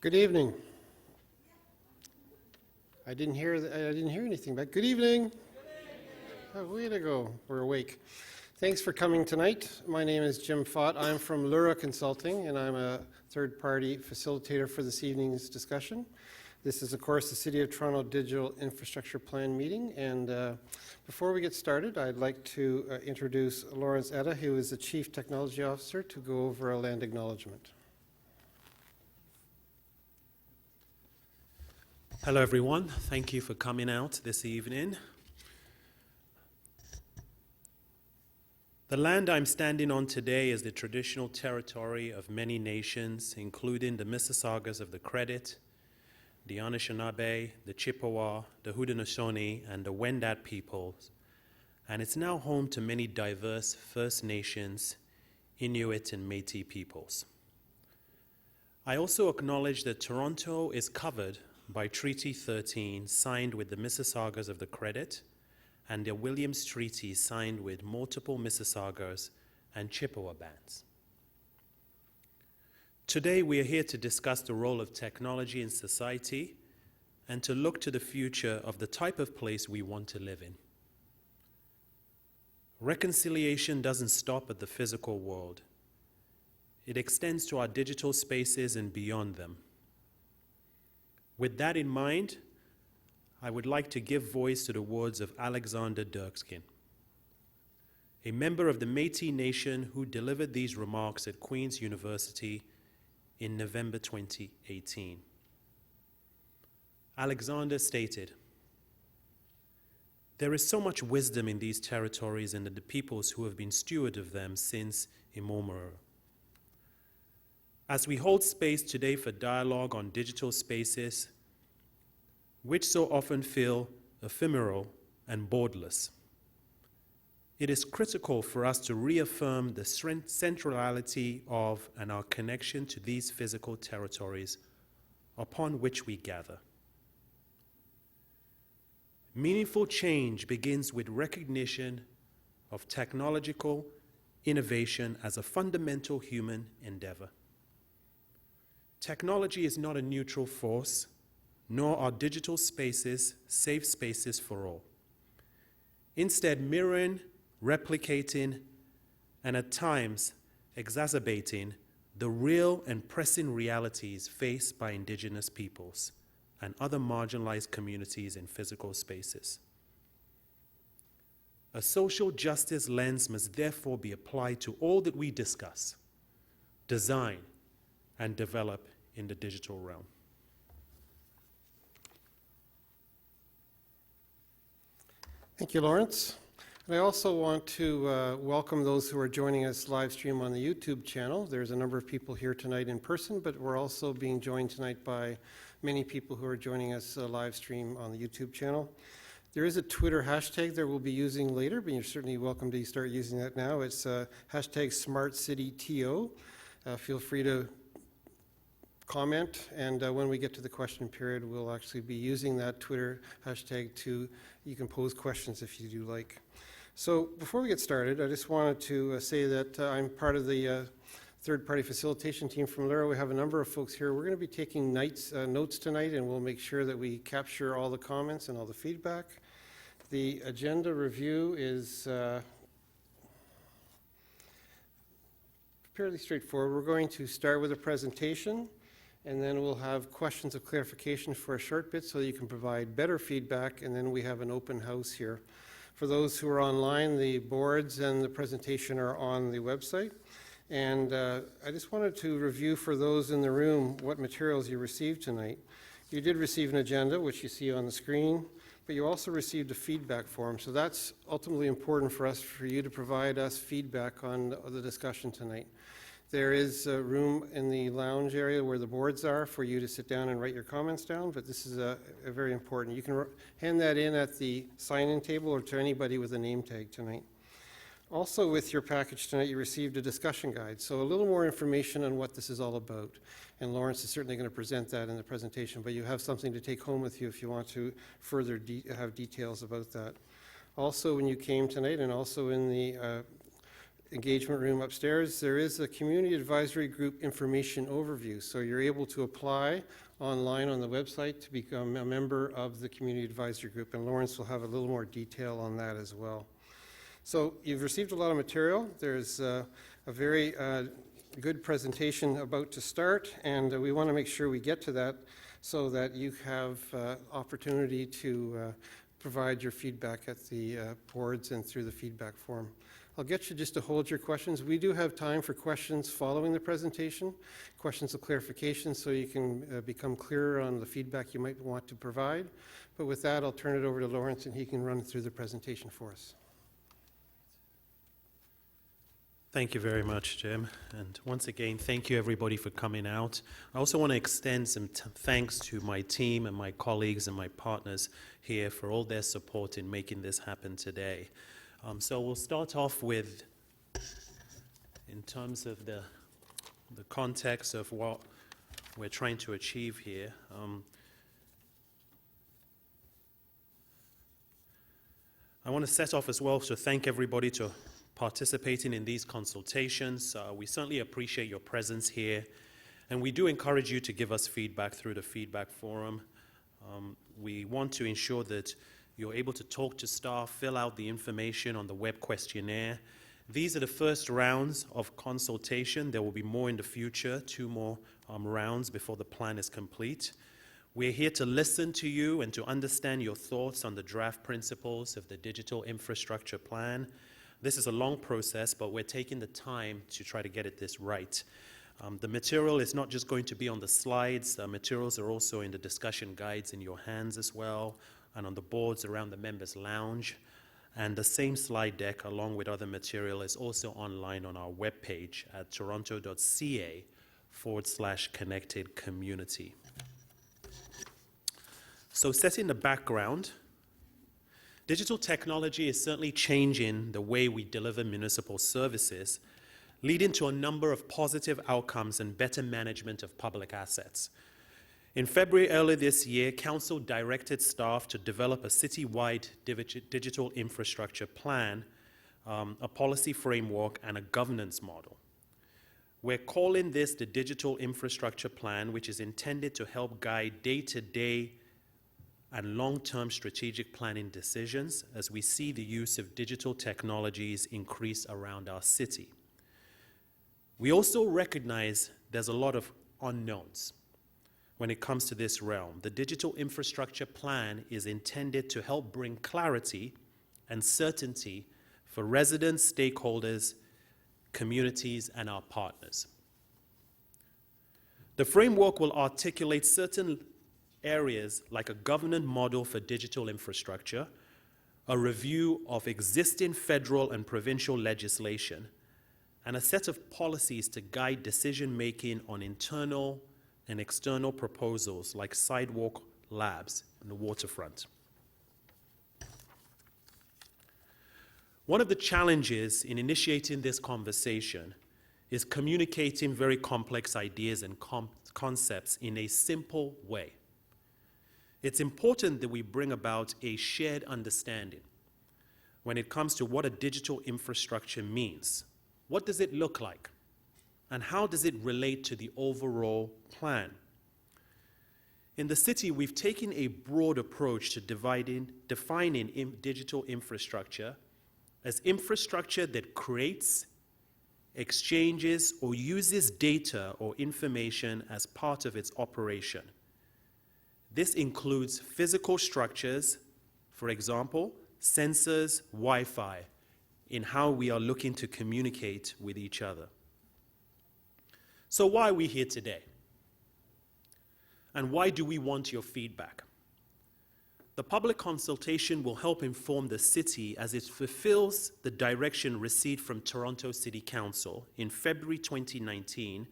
Good evening. I didn't hear anything back. Good evening. Oh, way to go. We're awake. Thanks for coming tonight. My name is Jim Fott. I'm from Lura Consulting, and I'm a third-party facilitator for this evening's discussion. This is, of course, the City of Toronto Digital Infrastructure Plan meeting. And before we get started, I'd like to introduce Lawrence Etta, who is the Chief Technology Officer, to go over a land acknowledgement. Hello everyone, thank you for coming out this evening. The land I'm standing on today is the traditional territory of many nations, including the Mississaugas of the Credit, the Anishinaabe, the Chippewa, the Haudenosaunee, and the Wendat peoples, and it's now home to many diverse First Nations, Inuit, and Métis peoples. I also acknowledge that Toronto is covered by Treaty 13 signed with the Mississaugas of the Credit and the Williams Treaty signed with multiple Mississaugas and Chippewa bands. Today we are here to discuss the role of technology in society and to look to the future of the type of place we want to live in. Reconciliation doesn't stop at the physical world. It extends to our digital spaces and beyond them. With that in mind, I would like to give voice to the words of Alexander Dirkskin, a member of the Métis Nation who delivered these remarks at Queen's University in November 2018. Alexander stated, "There is so much wisdom in these territories and in the peoples who have been steward of them since immemorial. As we hold space today for dialogue on digital spaces, which so often feel ephemeral and borderless, it is critical for us to reaffirm the centrality of and our connection to these physical territories upon which we gather. Meaningful change begins with recognition of technological innovation as a fundamental human endeavor. Technology is not a neutral force, nor are digital spaces safe spaces for all. Instead, mirroring, replicating, and at times exacerbating the real and pressing realities faced by Indigenous peoples and other marginalized communities in physical spaces. A social justice lens must therefore be applied to all that we discuss, design, and develop in the digital realm." Thank you, Lawrence. And I also want to welcome those who are joining us live stream on the YouTube channel. There's a number of people here tonight in person, but we're also being joined tonight by many people who are joining us live stream on the YouTube channel. There is a Twitter hashtag that we'll be using later, but you're certainly welcome to start using that now. It's hashtag SmartCityTO. Feel free to comment, and when we get to the question period, we'll actually be using that Twitter hashtag you can pose questions if you do like. So before we get started, I just wanted to say that I'm part of the third-party facilitation team from Lura. We have a number of folks here. We're going to be taking notes tonight, and we'll make sure that we capture all the comments and all the feedback. The agenda review is fairly straightforward. We're going to start with a presentation, and then we'll have questions of clarification for a short bit so you can provide better feedback, and then we have an open house here. For those who are online, the boards and the presentation are on the website. And I just wanted to review for those in the room what materials you received tonight. You did receive an agenda, which you see on the screen, but you also received a feedback form. So that's ultimately important for you to provide us feedback on the discussion tonight. There is a room in the lounge area where the boards are for you to sit down and write your comments down, but this is a very important. You can hand that in at the sign-in table or to anybody with a name tag tonight. Also with your package tonight, you received a discussion guide, so a little more information on what this is all about. And Lawrence is certainly going to present that in the presentation, but you have something to take home with you if you want to further have details about that. Also, when you came tonight, and also in the engagement room upstairs, there is a community advisory group information overview. So you're able to apply online on the website to become a member of the community advisory group, and Lawrence will have a little more detail on that as well. So you've received a lot of material. There's a very good presentation about to start, and we want to make sure we get to that so that you have opportunity to provide your feedback at the boards and through the feedback form. I'll get you just to hold your questions. We do have time for questions following the presentation, questions of clarification, so you can become clearer on the feedback you might want to provide. But with that, I'll turn it over to Lawrence, and he can run through the presentation for us. Thank you very much, Jim. And once again, thank you everybody for coming out. I also want to extend some thanks to my team and my colleagues and my partners here for all their support in making this happen today. So we'll start off with, in terms of the context of what we're trying to achieve here. I want to set off as well to thank everybody to participating in these consultations. We certainly appreciate your presence here, and we do encourage you to give us feedback through the feedback forum. We want to ensure that you're able to talk to staff, fill out the information on the web questionnaire. These are the first rounds of consultation. There will be more in the future, 2 more rounds before the plan is complete. We're here to listen to you and to understand your thoughts on the draft principles of the digital infrastructure plan. This is a long process, but we're taking the time to try to get this right. The material is not just going to be on the slides. Materials are also in the discussion guides in your hands as well, and on the boards around the members' lounge. And the same slide deck, along with other material, is also online on our webpage at toronto.ca/connected community. So setting the background, digital technology is certainly changing the way we deliver municipal services, leading to a number of positive outcomes and better management of public assets. In February earlier this year, Council directed staff to develop a citywide digital infrastructure plan, a policy framework, and a governance model. We're calling this the Digital Infrastructure Plan, which is intended to help guide day-to-day and long-term strategic planning decisions as we see the use of digital technologies increase around our city. We also recognize there's a lot of unknowns when it comes to this realm. The Digital Infrastructure Plan is intended to help bring clarity and certainty for residents, stakeholders, communities, and our partners. The framework will articulate certain areas like a governance model for digital infrastructure, a review of existing federal and provincial legislation, and a set of policies to guide decision-making on internal and external proposals like sidewalk labs and the waterfront. One of the challenges in initiating this conversation is communicating very complex ideas and concepts in a simple way. It's important that we bring about a shared understanding when it comes to what a digital infrastructure means. What does it look like? And how does it relate to the overall plan? In the city, we've taken a broad approach to defining digital infrastructure as infrastructure that creates, exchanges, or uses data or information as part of its operation. This includes physical structures, for example, sensors, Wi-Fi, in how we are looking to communicate with each other. So why are we here today? And why do we want your feedback? The public consultation will help inform the city as it fulfills the direction received from Toronto City Council in February 2019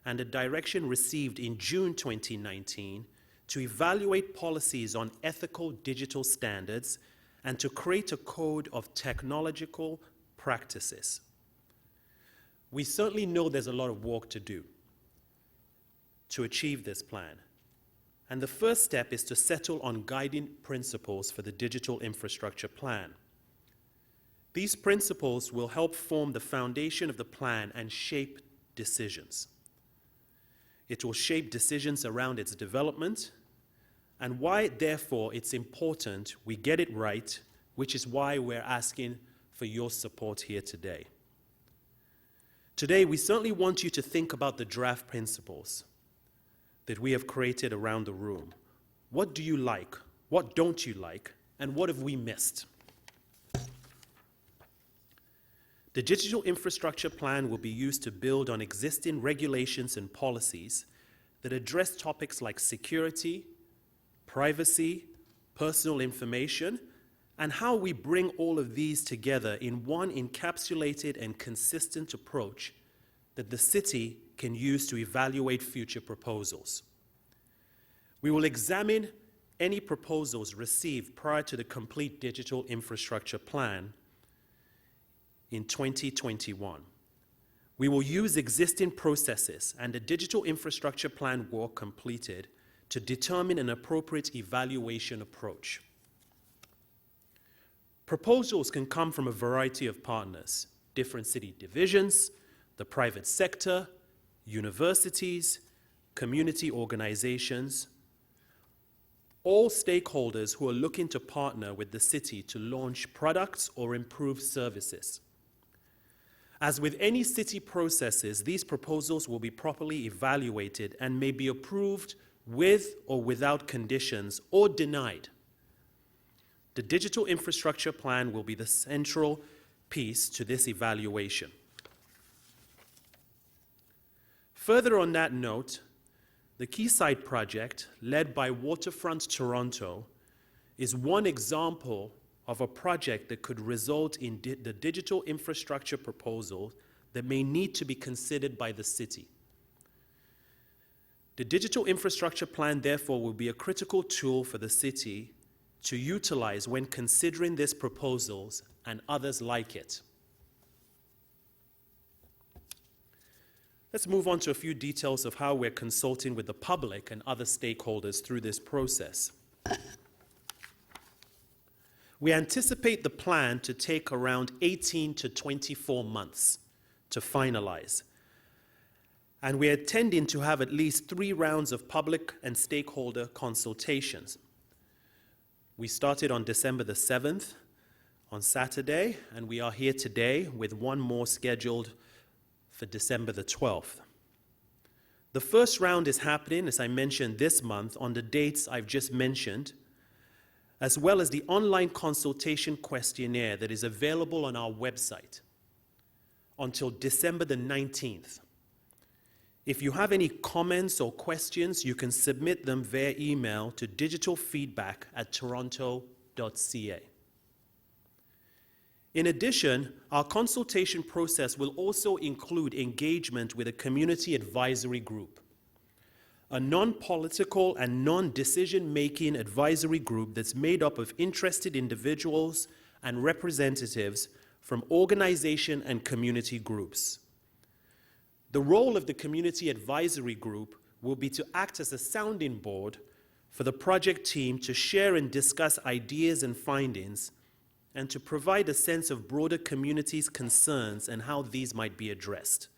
and the direction received in June 2019 to evaluate policies on ethical digital standards and to create a code of technological practices. We certainly know there's a lot of work to do to achieve this plan. And the first step is to settle on guiding principles for the digital infrastructure plan. These principles will help form the foundation of the plan and shape decisions. It will shape decisions around its development and why, therefore, it's important we get it right, which is why we're asking for your support here today. Today, we certainly want you to think about the draft principles that we have created around the room. What do you like? What don't you like? And what have we missed? The Digital Infrastructure Plan will be used to build on existing regulations and policies that address topics like security, privacy, personal information, and how we bring all of these together in one encapsulated and consistent approach that the city can use to evaluate future proposals. We will examine any proposals received prior to the complete Digital Infrastructure Plan in 2021. We will use existing processes and the Digital Infrastructure Plan work completed to determine an appropriate evaluation approach. Proposals can come from a variety of partners, different city divisions, the private sector, universities, community organizations, all stakeholders who are looking to partner with the city to launch products or improve services. As with any city processes, these proposals will be properly evaluated and may be approved with or without conditions or denied. The Digital Infrastructure Plan will be the central piece to this evaluation. Further on that note, the Quayside project, led by Waterfront Toronto, is one example of a project that could result in the digital infrastructure proposal that may need to be considered by the city. The Digital Infrastructure Plan, therefore, will be a critical tool for the city to utilize when considering these proposals and others like it. Let's move on to a few details of how we're consulting with the public and other stakeholders through this process. We anticipate the plan to take around 18 to 24 months to finalize. And we're intending to have at least 3 rounds of public and stakeholder consultations. We started on December the 7th, on Saturday, and we are here today with one more scheduled for December the 12th. The first round is happening, as I mentioned, this month on the dates I've just mentioned, as well as the online consultation questionnaire that is available on our website until December the 19th. If you have any comments or questions, you can submit them via email to digitalfeedback@toronto.ca. In addition, our consultation process will also include engagement with a community advisory group, a non-political and non-decision-making advisory group that's made up of interested individuals and representatives from organization and community groups. The role of the community advisory group will be to act as a sounding board for the project team to share and discuss ideas and findings and to provide a sense of broader community's concerns and how these might be addressed.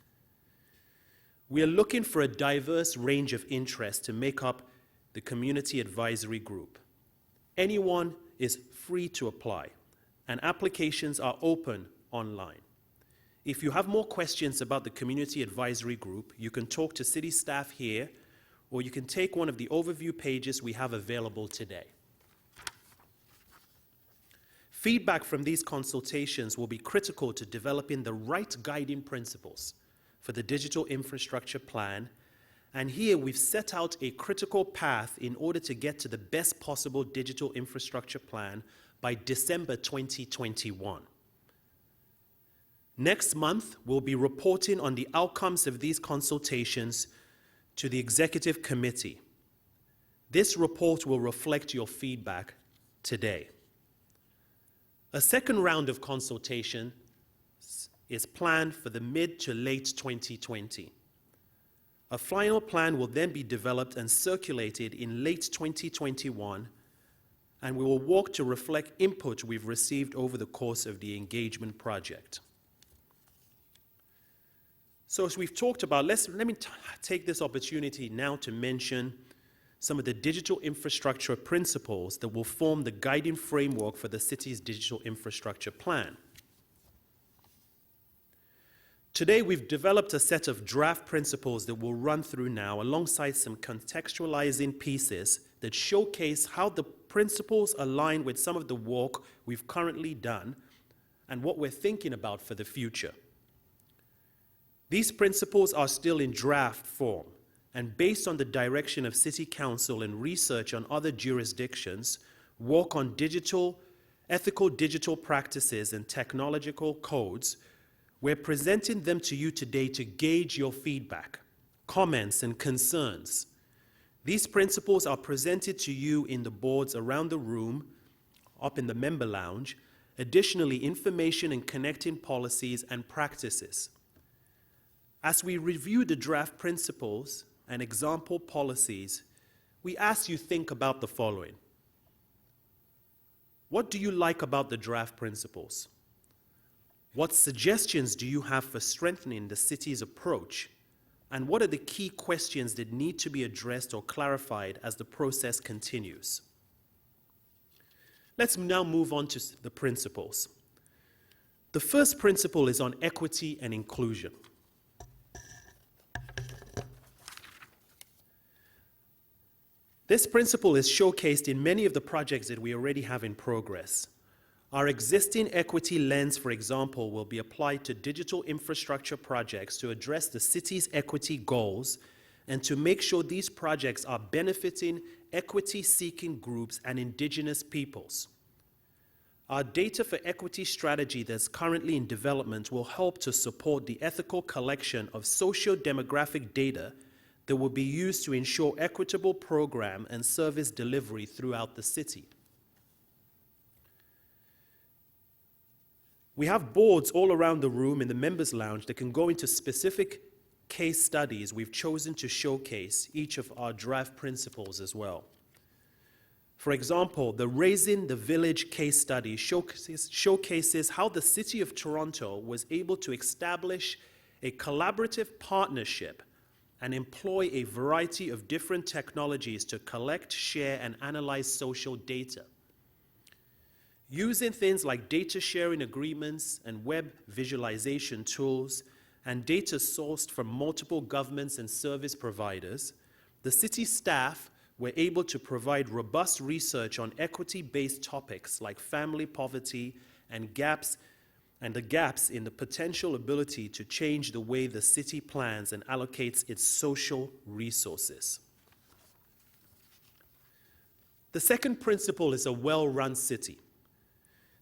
We are looking for a diverse range of interests to make up the community advisory group. Anyone is free to apply, and applications are open online. If you have more questions about the community advisory group, you can talk to city staff here, or you can take one of the overview pages we have available today. Feedback from these consultations will be critical to developing the right guiding principles for the Digital Infrastructure Plan, and here we've set out a critical path in order to get to the best possible Digital Infrastructure Plan by December 2021. Next month, we'll be reporting on the outcomes of these consultations to the Executive Committee. This report will reflect your feedback today. A second round of consultation is planned for the mid to late 2020. A final plan will then be developed and circulated in late 2021, and we will walk to reflect input we've received over the course of the engagement project. So as we've talked about, let me take this opportunity now to mention some of the digital infrastructure principles that will form the guiding framework for the city's digital infrastructure plan. Today, we've developed a set of draft principles that we'll run through now alongside some contextualizing pieces that showcase how the principles align with some of the work we've currently done and what we're thinking about for the future. These principles are still in draft form, and based on the direction of City Council and research on other jurisdictions, work on ethical digital practices and technological codes, we're presenting them to you today to gauge your feedback, comments, and concerns. These principles are presented to you in the boards around the room, up in the member lounge, additionally information and connecting policies and practices. As we review the draft principles and example policies, we ask you think about the following. What do you like about the draft principles? What suggestions do you have for strengthening the city's approach? And what are the key questions that need to be addressed or clarified as the process continues? Let's now move on to the principles. The first principle is on equity and inclusion. This principle is showcased in many of the projects that we already have in progress. Our existing equity lens, for example, will be applied to digital infrastructure projects to address the city's equity goals and to make sure these projects are benefiting equity-seeking groups and indigenous peoples. Our data for equity strategy that's currently in development will help to support the ethical collection of socio-demographic data that will be used to ensure equitable program and service delivery throughout the city. We have boards all around the room in the members' lounge that can go into specific case studies we've chosen to showcase each of our draft principles as well. For example, the Raising the Village case study showcases how the City of Toronto was able to establish a collaborative partnership and employ a variety of different technologies to collect, share, and analyze social data. Using things like data sharing agreements and web visualization tools and data sourced from multiple governments and service providers, the city staff were able to provide robust research on equity-based topics like family poverty and the gaps in the potential ability to change the way the city plans and allocates its social resources. The second principle is a well-run city.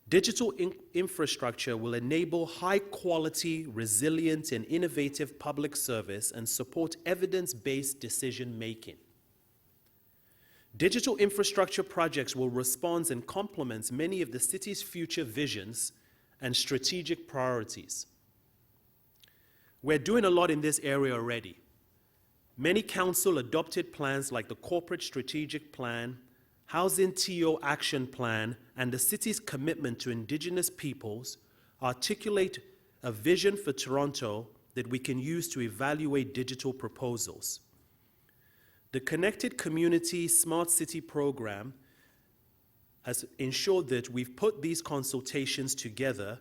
Digital infrastructure will enable high-quality, resilient, and innovative public service and support evidence-based decision-making. Digital infrastructure projects will respond and complement many of the city's future visions and strategic priorities. We're doing a lot in this area already. Many council adopted plans like the Corporate Strategic Plan, Housing TO Action Plan, and the city's commitment to Indigenous peoples articulate a vision for Toronto that we can use to evaluate digital proposals. The Connected Community Smart City program has ensured that we've put these consultations together,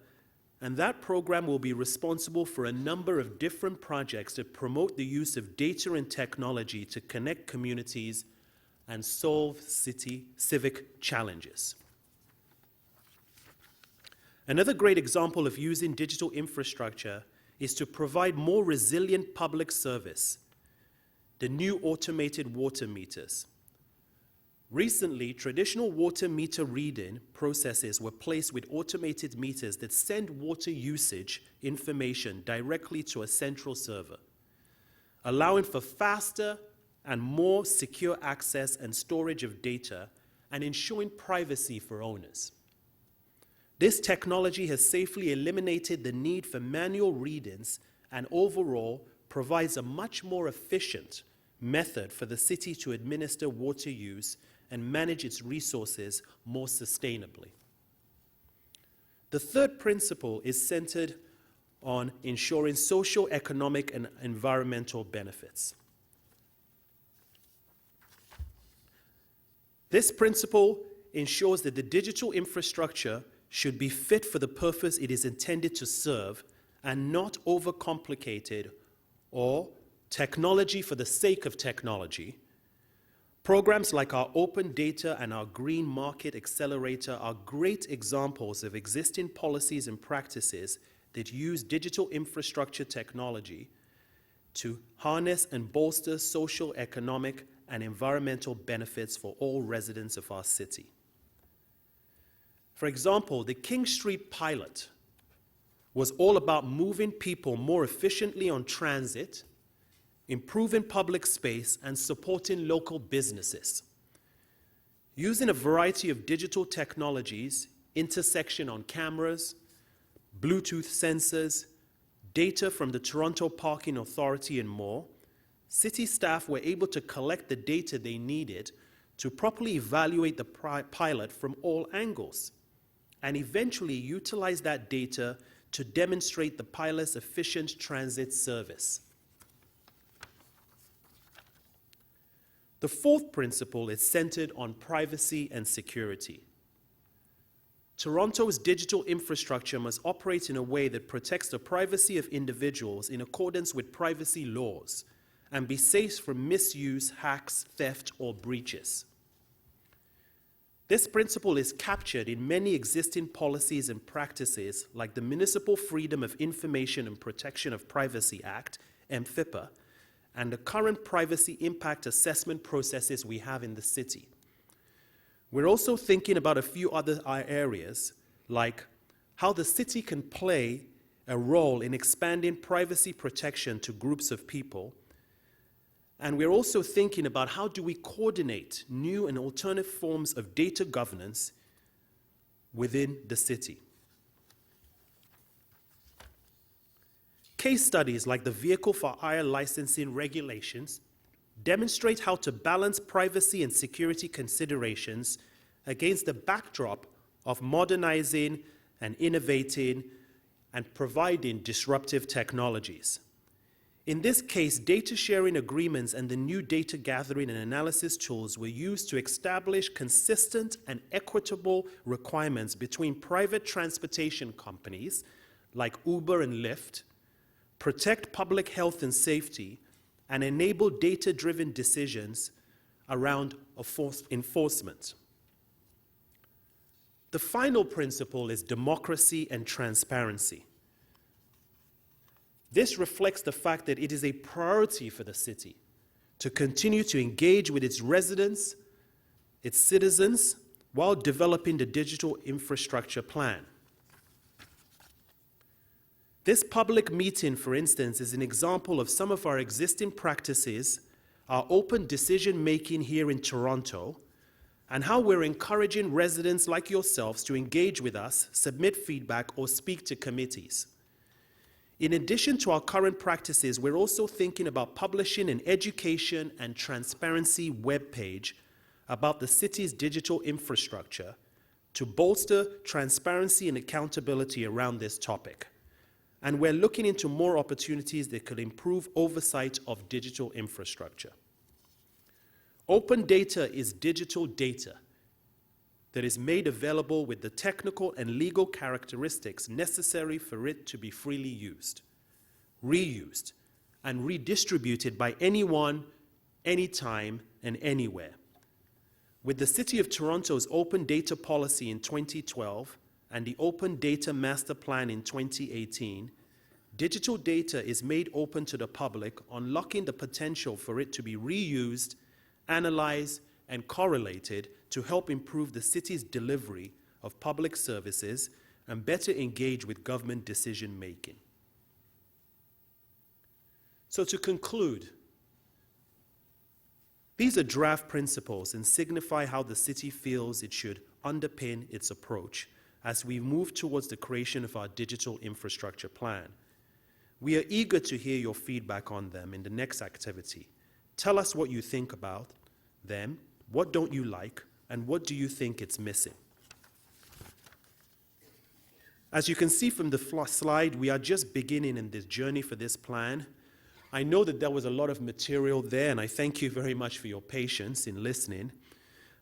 and that program will be responsible for a number of different projects that promote the use of data and technology to connect communities and solve city civic challenges. Another great example of using digital infrastructure is to provide more resilient public service, the new automated water meters. Recently, traditional water meter reading processes were placed with automated meters that send water usage information directly to a central server, allowing for faster and more secure access and storage of data and ensuring privacy for owners. This technology has safely eliminated the need for manual readings and overall provides a much more efficient method for the city to administer water use and manage its resources more sustainably. The third principle is centered on ensuring social, economic, and environmental benefits. This principle ensures that the digital infrastructure should be fit for the purpose it is intended to serve and not overcomplicated or technology for the sake of technology. Programs like our Open Data and our Green Market Accelerator are great examples of existing policies and practices that use digital infrastructure technology to harness and bolster social, economic, and environmental benefits for all residents of our city. For example, the King Street pilot was all about moving people more efficiently on transit, improving public space, and supporting local businesses. Using a variety of digital technologies, intersection on cameras, Bluetooth sensors, data from the Toronto Parking Authority, and more, city staff were able to collect the data they needed to properly evaluate the pilot from all angles, and eventually utilize that data to demonstrate the pilot's efficient transit service. The fourth principle is centered on privacy and security. Toronto's digital infrastructure must operate in a way that protects the privacy of individuals in accordance with privacy laws and be safe from misuse, hacks, theft, or breaches. This principle is captured in many existing policies and practices like the Municipal Freedom of Information and Protection of Privacy Act, MFIPA, and the current privacy impact assessment processes we have in the city. We're also thinking about a few other areas, like how the city can play a role in expanding privacy protection to groups of people. And we're also thinking about how do we coordinate new and alternative forms of data governance within the city. Case studies like the Vehicle for Hire licensing regulations demonstrate how to balance privacy and security considerations against the backdrop of modernizing and innovating and providing disruptive technologies. In this case, data sharing agreements and the new data gathering and analysis tools were used to establish consistent and equitable requirements between private transportation companies like Uber and Lyft, protect public health and safety, and enable data-driven decisions around enforcement. The final principle is democracy and transparency. This reflects the fact that it is a priority for the city to continue to engage with its residents, its citizens, while developing the digital infrastructure plan. This public meeting, for instance, is an example of some of our existing practices, our open decision-making here in Toronto, and how we're encouraging residents like yourselves to engage with us, submit feedback, or speak to committees. In addition to our current practices, we're also thinking about publishing an education and transparency webpage about the city's digital infrastructure to bolster transparency and accountability around this topic. And we're looking into more opportunities that could improve oversight of digital infrastructure. Open data is digital data that is made available with the technical and legal characteristics necessary for it to be freely used, reused, and redistributed by anyone, anytime, and anywhere. With the City of Toronto's open data policy in 2012 and the Open Data Master Plan in 2018, digital data is made open to the public, unlocking the potential for it to be reused, analyzed, and correlated to help improve the city's delivery of public services and better engage with government decision-making. So to conclude, these are draft principles and signify how the city feels it should underpin its approach as we move towards the creation of our digital infrastructure plan. We are eager to hear your feedback on them in the next activity. Tell us what you think about them What don't you like? And what do you think it's missing? As you can see from the slide, we are just beginning in this journey for this plan. I know that there was a lot of material there, and I thank you very much for your patience in listening.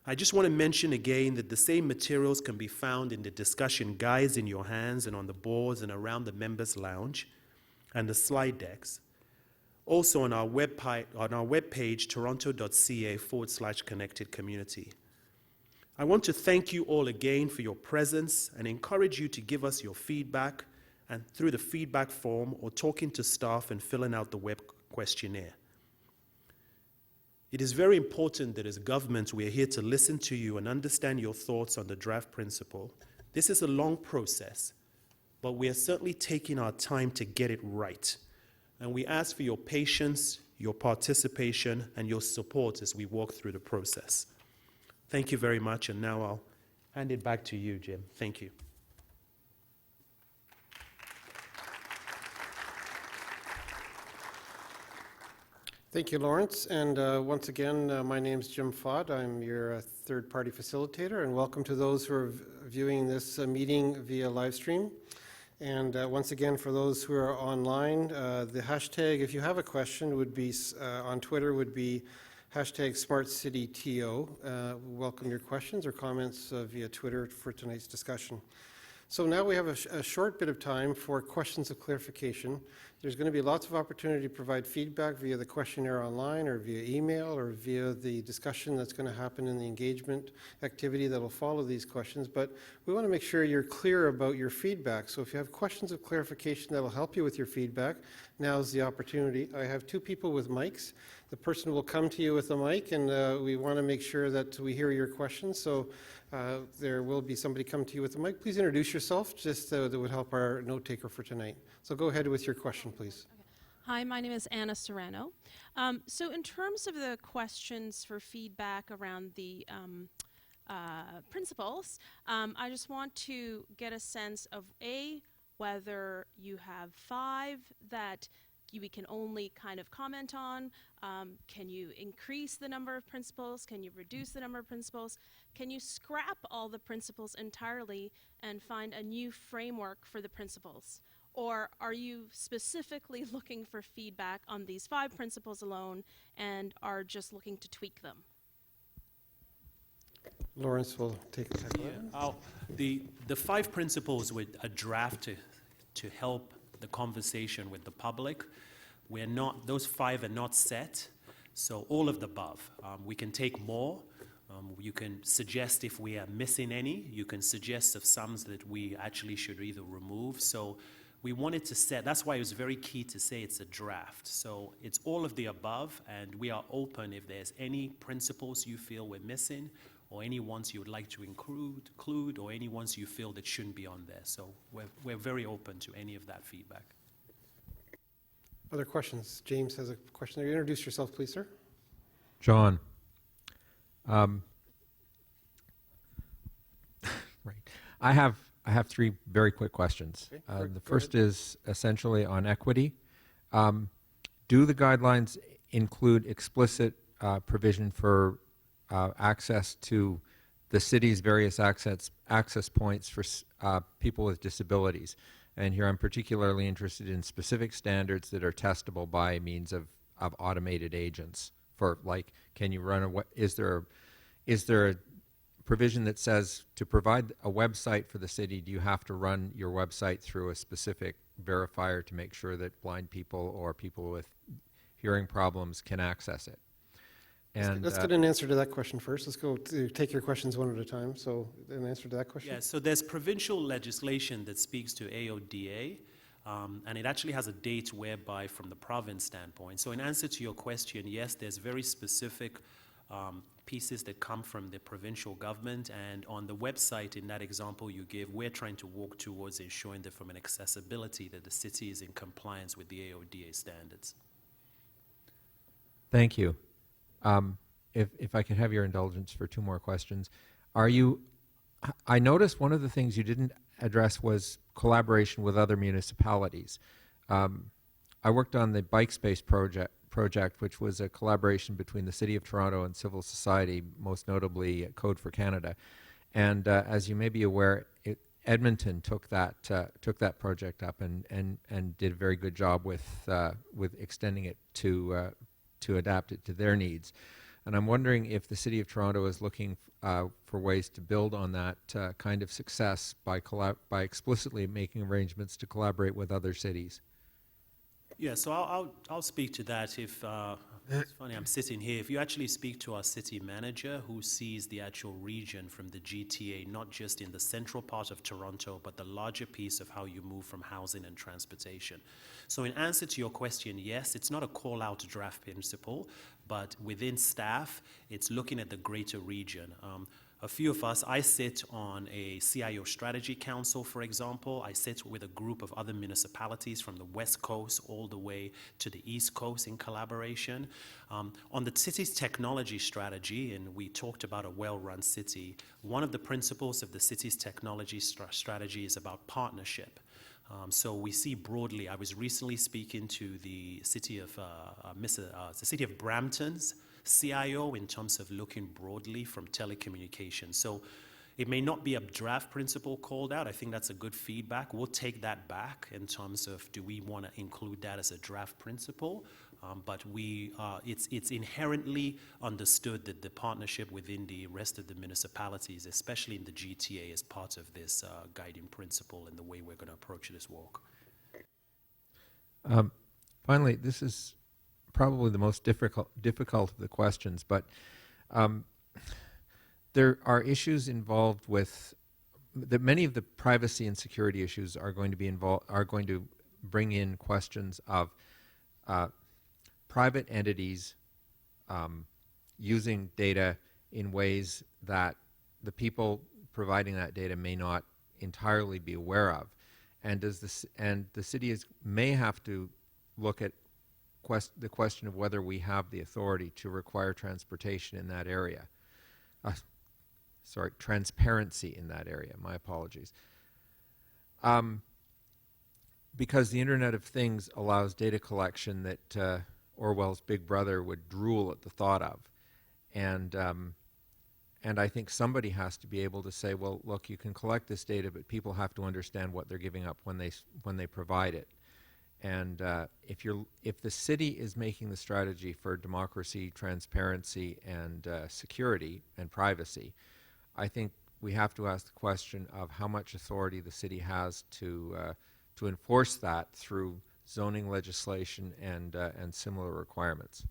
I just want to mention again that the same materials can be found in the discussion guides in your hands and on the boards and around the members' lounge and the slide decks. Also on our webpage, toronto.ca/connected community. I want to thank you all again for your presence and encourage you to give us your feedback and through the feedback form or talking to staff and filling out the web questionnaire. It is very important that as government we are here to listen to you and understand your thoughts on the draft principle. This is a long process, but we are certainly taking our time to get it right. And we ask for your patience, your participation, and your support as we walk through the process. Thank you very much, and now I'll hand it back to you, Jim. Thank you. Thank you, Lawrence. And once again, my name is Jim Fott. I'm your third-party facilitator, and welcome to those who are viewing this meeting via live stream. And once again, for those who are online, the hashtag, if you have a question, would be on Twitter would be hashtag SmartCityTO. Welcome your questions or comments via Twitter for tonight's discussion. So now we have a short bit of time for questions of clarification. There's going to be lots of opportunity to provide feedback via the questionnaire online or via email or via the discussion that's going to happen in the engagement activity that will follow these questions. But we want to make sure you're clear about your feedback. So if you have questions of clarification that will help you with your feedback, now's the opportunity. I have two people with mics. The person will come to you with a mic, and we want to make sure that we hear your questions. So there will be somebody come to you with a mic. Please introduce yourself, just that would help our note taker for tonight. So go ahead with your question, please. Okay. Hi, my name is Anna Serrano. So in terms of the questions for feedback around the principles, I just want to get a sense of whether you have 5 that we can only kind of comment on. Can you increase the number of principles? Can you reduce the number of principles? Can you scrap all the principles entirely and find a new framework for the principles? Or are you specifically looking for feedback on these 5 principles alone and are just looking to tweak them? Lawrence will take a tackle. The 5 principles with a draft to help the conversation with the public. Those 5 are not set, so all of the above. We can take more. You can suggest if we are missing any. You can suggest of some that we actually should either remove. So we wanted to set, that's why it was very key to say it's a draft. So it's all of the above, and we are open if there's any principles you feel we're missing, or any ones you would like to include, or any ones you feel that shouldn't be on there. So we're very open to any of that feedback. Other questions? James has a question. Introduce yourself, please, sir. John. Right. I have 3 very quick questions. Okay, The first is essentially on equity. Do the guidelines include explicit provision for access to the city's various access points for people with disabilities? And here I'm particularly interested in specific standards that are testable by means of automated agents. For like, can you run is there a provision that says to provide a website for the city, do you have to run your website through a specific verifier to make sure that blind people or people with hearing problems can access it? And let's get an answer to that question first. Let's go to take your questions one at a time. So an answer to that question. Yeah, so there's provincial legislation that speaks to AODA, and it actually has a date whereby from the province standpoint. So in answer to your question, yes, there's very specific pieces that come from the provincial government, and on the website in that example you give, we're trying to work towards ensuring that from an accessibility that the city is in compliance with the AODA standards. Thank you. If I could have your indulgence for 2 more questions. I noticed one of the things you didn't address was collaboration with other municipalities. I worked on the bike space project, which was a collaboration between the City of Toronto and civil society, most notably Code for Canada. And as you may be aware, Edmonton took that project up and did a very good job with extending it to adapt it to their needs. And I'm wondering if the City of Toronto is looking for ways to build on that kind of success by explicitly making arrangements to collaborate with other cities. Yeah, so I'll speak to that. If it's funny, I'm sitting here. If you actually speak to our city manager, who sees the actual region from the GTA, not just in the central part of Toronto, but the larger piece of how you move from housing and transportation. So in answer to your question, yes, it's not a call-out draft principle, but within staff, it's looking at the greater region. A few of us, I sit on a CIO strategy council, for example. I sit with a group of other municipalities from the West Coast all the way to the East Coast in collaboration. On the city's technology strategy, and we talked about a well-run city, one of the principles of the city's technology strategy is about partnership. So we see broadly, I was recently speaking to the city of Brampton's CIO in terms of looking broadly from telecommunications. So it may not be a draft principle called out. I think that's a good feedback. We'll take that back in terms of, do we want to include that as a draft principle? But it's inherently understood that the partnership within the rest of the municipalities, especially in the GTA, is part of this guiding principle and the way we're going to approach this work. Finally, this is probably the most difficult of the questions, but there are issues involved with that. Many of the privacy and security issues are going to bring in questions of private entities using data in ways that the people providing that data may not entirely be aware of, and the city may have to look at the question of whether we have the authority to require transportation in that area. Transparency in that area. My apologies. Because the Internet of Things allows data collection that Orwell's Big Brother would drool at the thought of. And I think somebody has to be able to say, well, look, you can collect this data, but people have to understand what they're giving up when they provide it. And if the city is making the strategy for democracy, transparency, and security and privacy, I think we have to ask the question of how much authority the city has to enforce that through zoning legislation and similar requirements.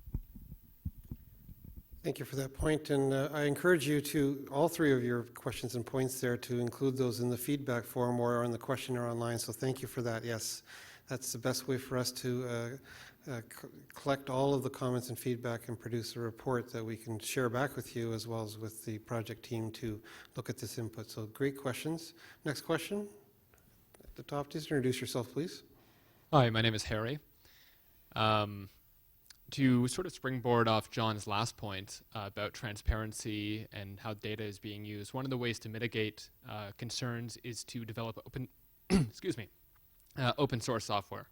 Thank you for that point, and I encourage you to, all three of your questions and points there, to include those in the feedback form or on the questionnaire online, so thank you for that. Yes, that's the best way for us to collect all of the comments and feedback and produce a report that we can share back with you as well as with the project team to look at this input. So great questions. Next question at the top. Just introduce yourself, please. Hi, my name is Harry. To sort of springboard off John's last point about transparency and how data is being used, one of the ways to mitigate concerns is to develop open source software.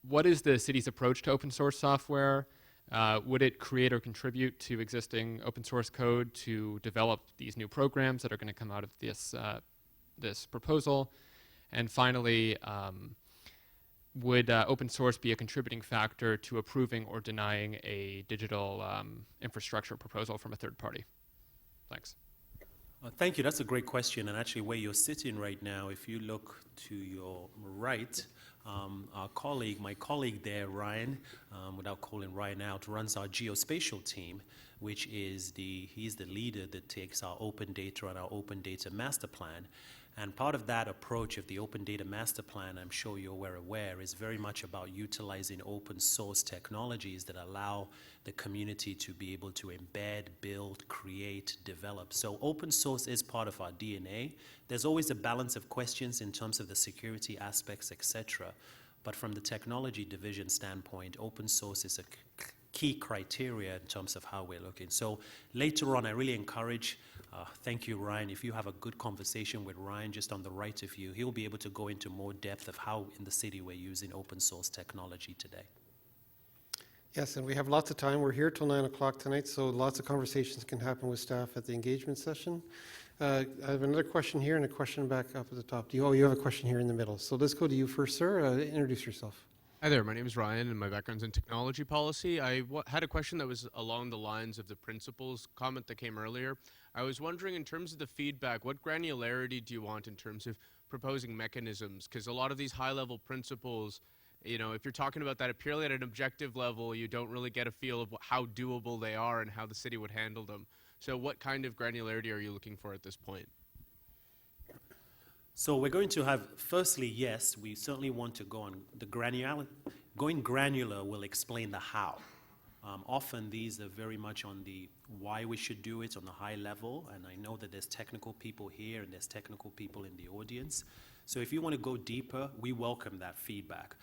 What is the city's approach to open source software? Would it create or contribute to existing open source code to develop these new programs that are going to come out of this proposal? And finally, would open source be a contributing factor to approving or denying a digital infrastructure proposal from a third party? Thanks. Thank you. That's a great question. And actually, where you're sitting right now, if you look to your right, my colleague there, Ryan, without calling Ryan out, runs our geospatial team, which is he's the leader that takes our open data and our open data master plan. And part of that approach of the Open Data Master Plan, I'm sure you're aware, is very much about utilizing open source technologies that allow the community to be able to embed, build, create, develop. So open source is part of our DNA. There's always a balance of questions in terms of the security aspects, etc. But from the technology division standpoint, open source is a key criteria in terms of how we're looking. So later on, I really encourage thank you, Ryan. If you have a good conversation with Ryan just on the right of you, he'll be able to go into more depth of how in the city we're using open source technology today. Yes, and we have lots of time. We're here till 9 o'clock tonight, so lots of conversations can happen with staff at the engagement session. I have another question here and a question back up at the top. You have a question here in the middle. So let's go to you first, sir. Introduce yourself. Hi there, my name is Ryan and my background's in technology policy. I had a question that was along the lines of the principles comment that came earlier. I was wondering, in terms of the feedback, what granularity do you want in terms of proposing mechanisms? Because a lot of these high-level principles, you know, if you're talking about that purely at an objective level, you don't really get a feel of how doable they are and how the city would handle them. So what kind of granularity are you looking for at this point? So we're going to have, firstly, yes, we certainly want to go on the granular. Going granular will explain the how. Often these are very much on the why we should do it on the high level, and I know that there's technical people here and there's technical people in the audience. So if you want to go deeper, we welcome that feedback.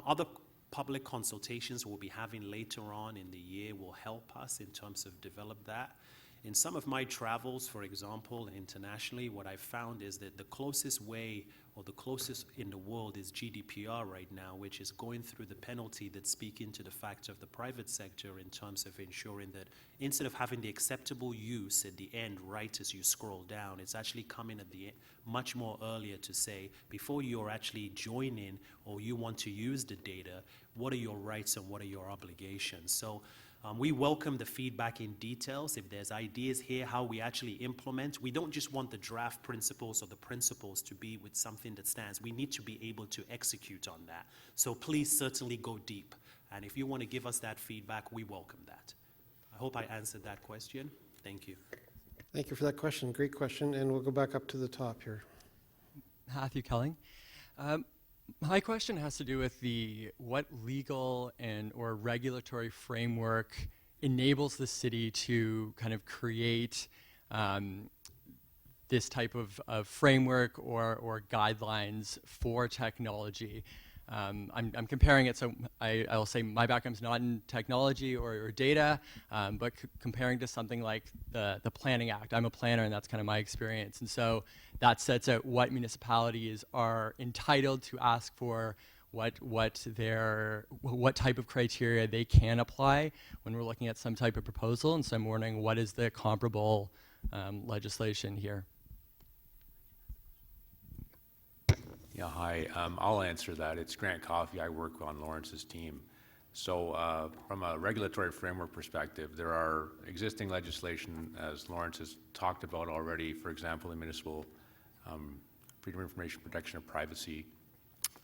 Other public consultations we'll be having later on in the year will help us in terms of develop that. In some of my travels, for example, internationally, what I've found is that the closest way, or the closest in the world, is GDPR right now, which is going through the penalty that speak into the fact of the private sector in terms of ensuring that instead of having the acceptable use at the end right as you scroll down, it's actually coming at the end much more earlier to say, before you're actually joining or you want to use the data, what are your rights and what are your obligations? So we welcome the feedback in details. If there's ideas here how we actually implement, we don't just want the draft principles or the principles to be with something that stands. We need to be able to execute on that. So please certainly go deep. And if you want to give us that feedback, we welcome that. I hope I answered that question. Thank you. Thank you for that question. Great question. And we'll go back up to the top here. Matthew Kelling. My question has to do with what legal or regulatory framework enables the city to kind of create this type of framework or guidelines for technology. I'm comparing it, so I'll say my background's not in technology or data, but comparing to something like the Planning Act. I'm a planner, and that's kind of my experience. And so that sets out what municipalities are entitled to ask for, what type of criteria they can apply when we're looking at some type of proposal. And so I'm wondering, what is the comparable legislation here? Yeah, hi. I'll answer that. It's Grant Coffey. I work on Lawrence's team. So from a regulatory framework perspective, there are existing legislation, as Lawrence has talked about already, for example, the Municipal Freedom of Information Protection and Privacy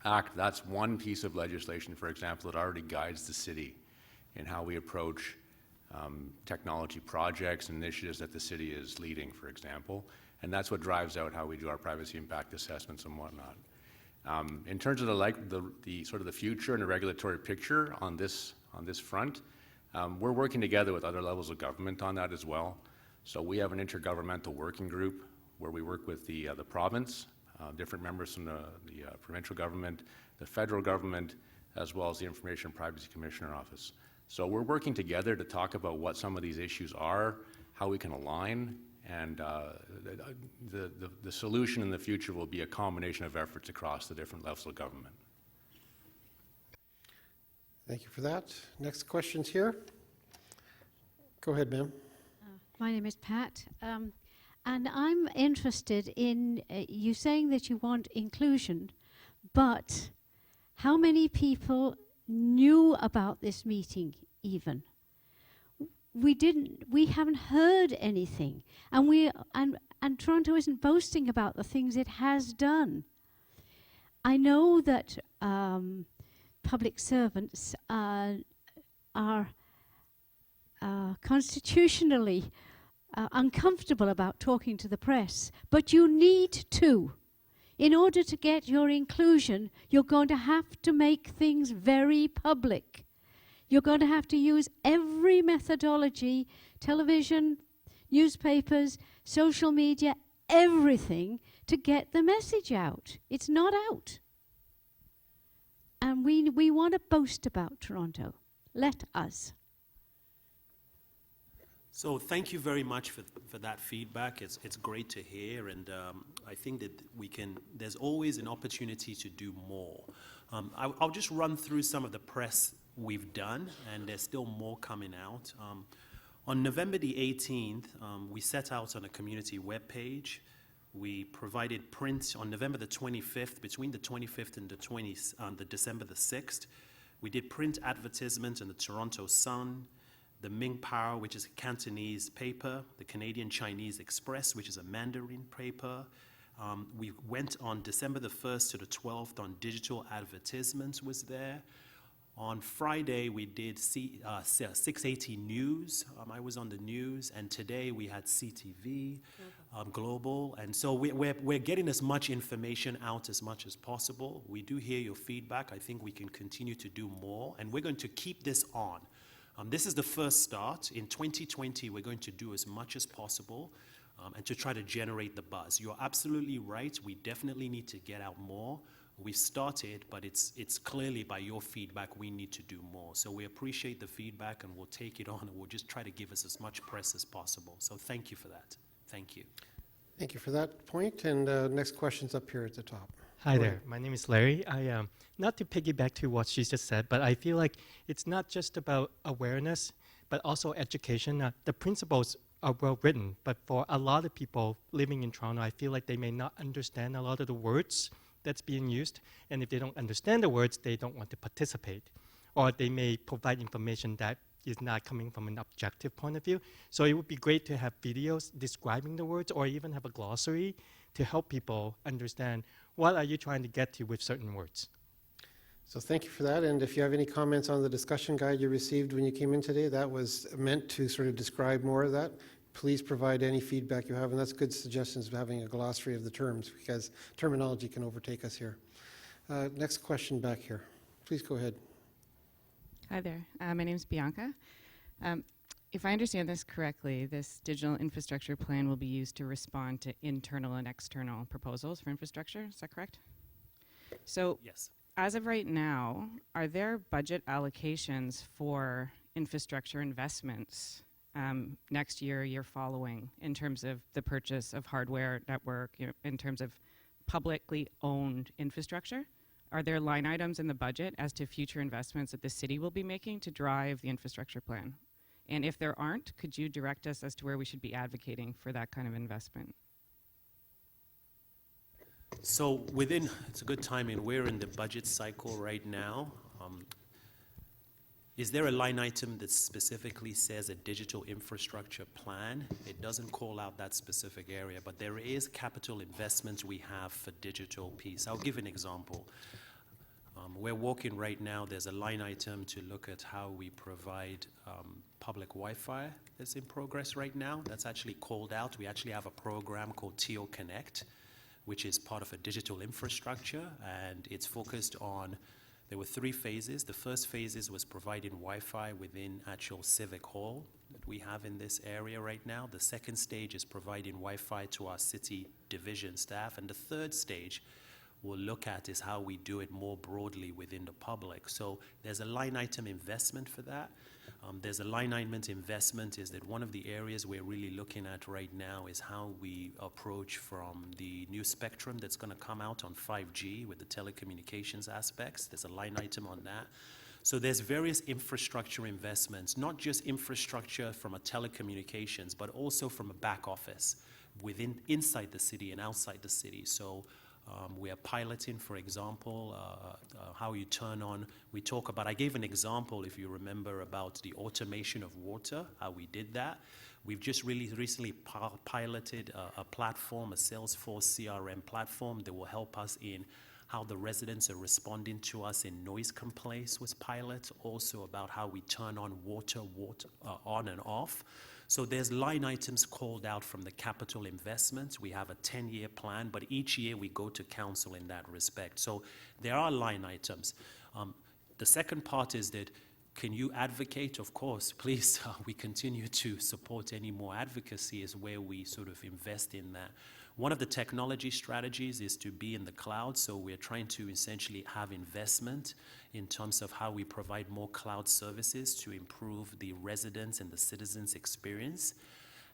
Act. That's one piece of legislation, for example, that already guides the city in how we approach technology projects and initiatives that the city is leading, for example. And that's what drives out how we do our privacy impact assessments and whatnot. In terms of the sort of the future and the regulatory picture on this front, we're working together with other levels of government on that as well. So we have an intergovernmental working group where we work with the province, different members from the provincial government, the federal government, as well as the Information Privacy Commissioner Office. So we're working together to talk about what some of these issues are, how we can align, and the solution in the future will be a combination of efforts across the different levels of government. Thank you for that. Next question's here. Go ahead, ma'am. My name is Pat, and I'm interested in you saying that you want inclusion, but how many people knew about this meeting even? We haven't heard anything, and Toronto isn't boasting about the things it has done. I know that public servants are constitutionally uncomfortable about talking to the press, but you need to. In order to get your inclusion, you're going to have to make things very public. You're going to have to use every methodology, television, newspapers, social media, everything to get the message out. It's not out. And we want to boast about Toronto. Let us. So thank you very much for that feedback. It's great to hear, and I think that there's always an opportunity to do more. I'll just run through some of the press we've done, and there's still more coming out. On November the 18th, we set out on a community webpage. We provided print on November the 25th, between the 25th and the December the 6th. We did print advertisements in the Toronto Sun, the Ming Pao, which is a Cantonese paper, the Canadian Chinese Express, which is a Mandarin paper. We went on December the 1st to the 12th on digital advertisements was there. On Friday, we did 680 News. I was on the news, and today we had CTV, Global. And so we're getting as much information out as much as possible. We do hear your feedback. I think we can continue to do more, and we're going to keep this on. This is the first start. In 2020, we're going to do as much as possible and to try to generate the buzz. You're absolutely right. We definitely need to get out more. We've started, but it's clearly by your feedback we need to do more. So we appreciate the feedback, and we'll take it on, and we'll just try to give us as much press as possible. So thank you for that. Thank you. Thank you for that point. And next question's up here at the top. Hi Go there. ahead. My name is Larry. Not to piggyback to what she just said, but I feel like it's not just about awareness, but also education. The principles are well written, but for a lot of people living in Toronto, I feel like they may not understand a lot of the words that's being used, and if they don't understand the words, they don't want to participate, or they may provide information that is not coming from an objective point of view. So it would be great to have videos describing the words, or even have a glossary to help people understand what are you trying to get to with certain words. So thank you for that. And if you have any comments on the discussion guide you received when you came in today, that was meant to sort of describe more of that. Please provide any feedback you have, and that's good suggestions of having a glossary of the terms, because terminology can overtake us here. Next question back here. Please go ahead. Hi there. My name is Bianca. If I understand this correctly, this digital infrastructure plan will be used to respond to internal and external proposals for infrastructure. Is that correct? So, Yes. as of right now, are there budget allocations for infrastructure investments next year following, in terms of the purchase of hardware, network, in terms of publicly owned infrastructure? Are there line items in the budget as to future investments that the city will be making to drive the infrastructure plan? And if there aren't, could you direct us as to where we should be advocating for that kind of investment? So it's a good timing, we're in the budget cycle right now. Is there a line item that specifically says a digital infrastructure plan? It doesn't call out that specific area, but there is capital investments we have for digital piece. I'll give an example. We're working right now, there's a line item to look at how we provide public Wi-Fi that's in progress right now. That's actually called out. We actually have a program called TO Connect, which is part of a digital infrastructure, and it's focused on, there were 3 phases. The first phases was providing Wi-Fi within actual Civic Hall that we have in this area right now. The second stage is providing Wi-Fi to our city division staff, and the third stage we'll look at is how we do it more broadly within the public. So there's a line item investment for that. There's a line item investment is that one of the areas we're really looking at right now is how we approach from the new spectrum that's going to come out on 5G with the telecommunications aspects. There's a line item on that. So there's various infrastructure investments, not just infrastructure from a telecommunications, but also from a back office inside the city and outside the city. So we are piloting, for example, how you turn on. We talk about, I gave an example, if you remember, about the automation of water, how we did that. We've just really recently piloted a platform, a Salesforce CRM platform that will help us in how the residents are responding to us in noise complaints was pilot, also about how we turn on water on and off. So there's line items called out from the capital investments. We have a 10-year plan, but each year we go to council in that respect. So there are line items. The second part is that, can you advocate? Of course, please, we continue to support any more advocacy is where we sort of invest in that. One of the technology strategies is to be in the cloud, so we're trying to essentially have investment in terms of how we provide more cloud services to improve the residents and the citizens' experience.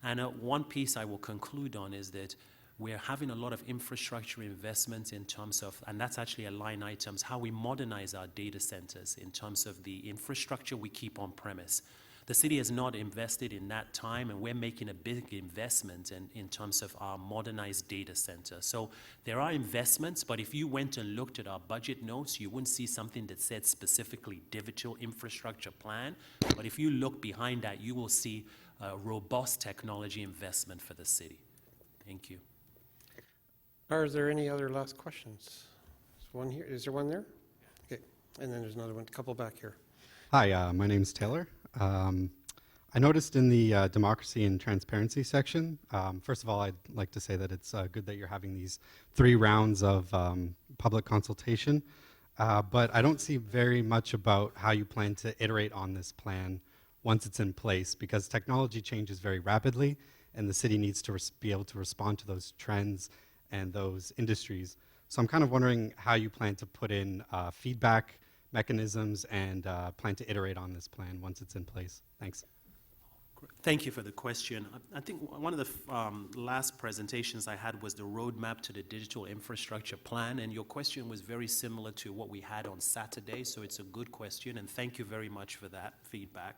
And one piece I will conclude on is that We're having a lot of infrastructure investments in terms of, and that's actually a line item, how we modernize our data centers in terms of the infrastructure we keep on premise. The city has not invested in that time, and we're making a big investment in terms of our modernized data center. So there are investments, but if you went and looked at our budget notes, you wouldn't see something that said specifically digital infrastructure plan. But if you look behind that, you will see a robust technology investment for the city. Thank you. Are there any other last questions? There's one here. Is there one there? Okay. And then there's another one, a couple back here. Hi, my name's Taylor. I noticed in the democracy and transparency section, first of all, I'd like to say that it's good that you're having these 3 rounds of public consultation, but I don't see very much about how you plan to iterate on this plan once it's in place, because technology changes very rapidly, and the city needs to be able to respond to those trends and those industries. So I'm kind of wondering how you plan to put in feedback mechanisms and plan to iterate on this plan once it's in place. Thanks. Thank you for the question. I think one of the last presentations I had was the roadmap to the digital infrastructure plan, and your question was very similar to what we had on Saturday, so it's a good question, and thank you very much for that feedback.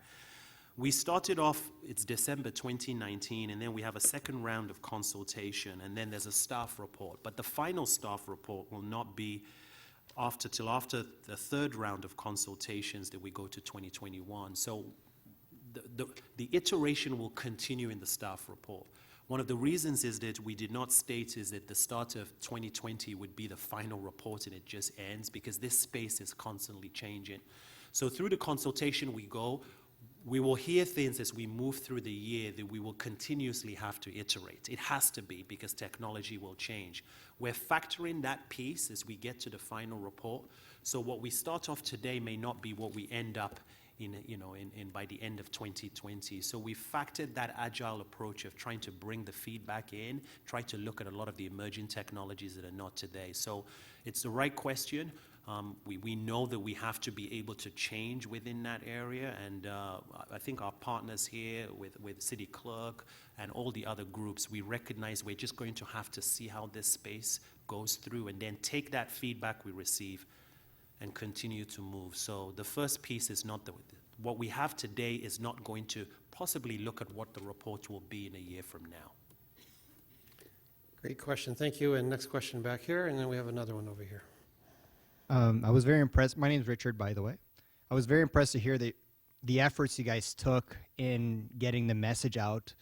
We started off, it's December 2019, and then we have a second round of consultation, and then there's a staff report, but the final staff report will not be till after the third round of consultations that we go to 2021. So the iteration will continue in the staff report. One of the reasons is that we did not state is that the start of 2020 would be the final report and it just ends, because this space is constantly changing. So through the consultation we will hear things as we move through the year that we will continuously have to iterate. It has to be, because technology will change. We're factoring that piece as we get to the final report. So what we start off today may not be what we end up in by the end of 2020. So we factored that agile approach of trying to bring the feedback in, try to look at a lot of the emerging technologies that are not today. So it's the right question. We know that we have to be able to change within that area, and I think our partners here with City Clerk and all the other groups, we recognize we're just going to have to see how this space goes through and then take that feedback we receive and continue to move. So the first piece is not what we have today is not going to possibly look at what the report will be in a year from now. Great question. Thank you. And next question back here, and then we have another one over here. I was very impressed. My name is Richard, by the way. I was very impressed to hear the efforts you guys took in getting the message out.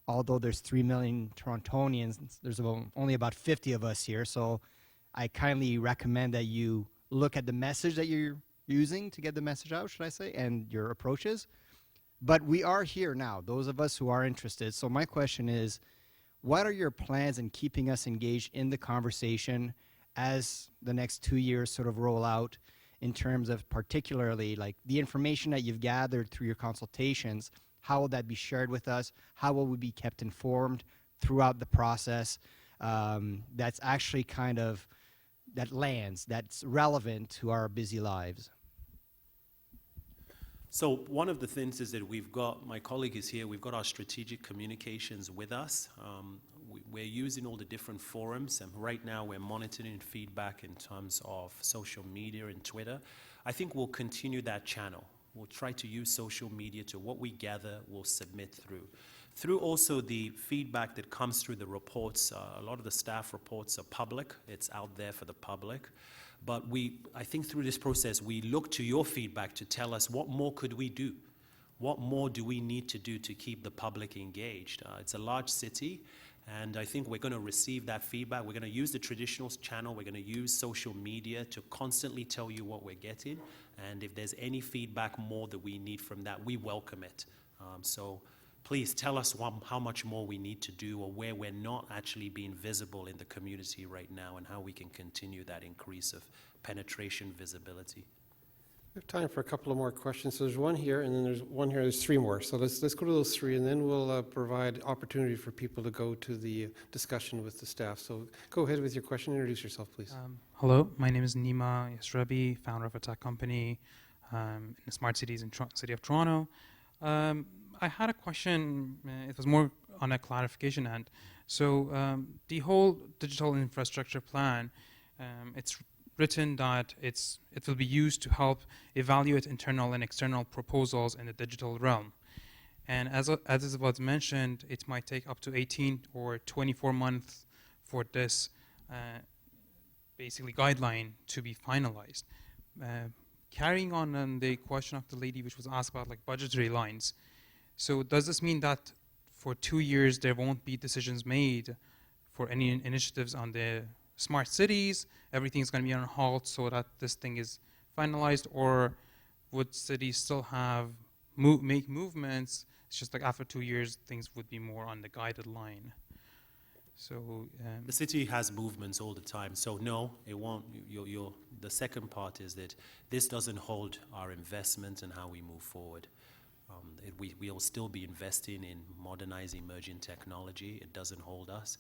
Although there's 3 million Torontonians, there's only about 50 of us here. So I kindly recommend that you look at the message that you're using to get the message out, should I say, and your approaches. But we are here now, those of us who are interested. So my question is, what are your plans in keeping us engaged in the conversation as the next 2 years sort of roll out, in terms of particularly like the information that you've gathered through your consultations? How will that be shared with us? How will we be kept informed throughout the process? That's actually that's relevant to our busy lives. So one of the things is that we've got, my colleague is here, we've got our strategic communications with us. We're using all the different forums, and right now we're monitoring feedback in terms of social media and Twitter. I think we'll continue that channel. We'll try to use social media to what we gather, we'll submit through. Through also the feedback that comes through the reports, a lot of the staff reports are public. It's out there for the public. But I think through this process, we look to your feedback to tell us what more could we do? What more do we need to do to keep the public engaged? It's a large city, and I think we're going to receive that feedback. We're going to use the traditional channel. We're going to use social media to constantly tell you what we're getting. And if there's any feedback more that we need from that, we welcome it. So please tell us how much more we need to do, or where we're not actually being visible in the community right now, and how we can continue that increase of penetration visibility. We have time for a couple of more questions. So there's one here, and then there's one here. There's 3 more. So let's go to those 3, and then we'll provide opportunity for people to go to the discussion with the staff. So go ahead with your question. Introduce yourself, please. Hello, my name is Nima Yasrabi, founder of a tech company in the smart cities in City of Toronto. I had a question. It was more on a clarification end. So the whole digital infrastructure plan, it's written that it will be used to help evaluate internal and external proposals in the digital realm. And as it was mentioned, it might take up to 18 or 24 months for this basically guideline to be finalized. Carrying on the question of the lady which was asked about like budgetary lines. So does this mean that for 2 years there won't be decisions made for any initiatives on the smart cities? Everything's going to be on halt so that this thing is finalized, or would cities still have make movements? It's just like after 2 years things would be more on the guided line. So the city has movements all the time, so no, it won't. The second part is that this doesn't hold our investment and how we move forward. We'll still be investing in modernizing emerging technology. It doesn't hold us,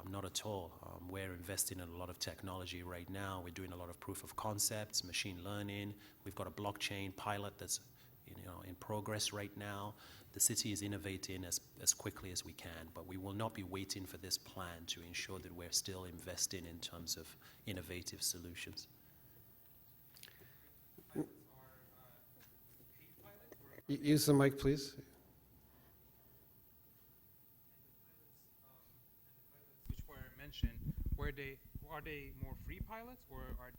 not at all. We're investing in a lot of technology right now. We're doing a lot of proof of concepts, machine learning. We've got a blockchain pilot that's in progress right now. The city is innovating as quickly as we can, but we will not be waiting for this plan to ensure that we're still investing in terms of innovative solutions. Use the mic, please. which were mentioned, are they more free pilots or are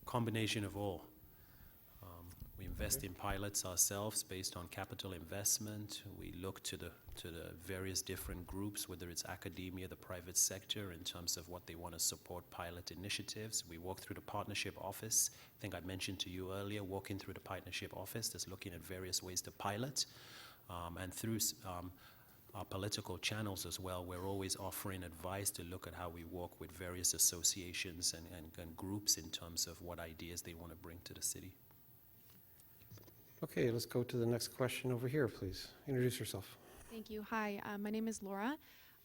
Combination of all. We invest in pilots ourselves based on capital investment. We look to the various different groups, whether it's academia, the private sector, in terms of what they want to support pilot initiatives. We walk through the partnership office. I think I mentioned to you earlier, walking through the partnership office that's looking at various ways to pilot. And through our political channels as well, we're always offering advice to look at how we work with various associations and groups in terms of what ideas they want to bring to the city. Okay, let's go to the next question over here, please. Introduce yourself. Thank you. Hi, my name is Laura.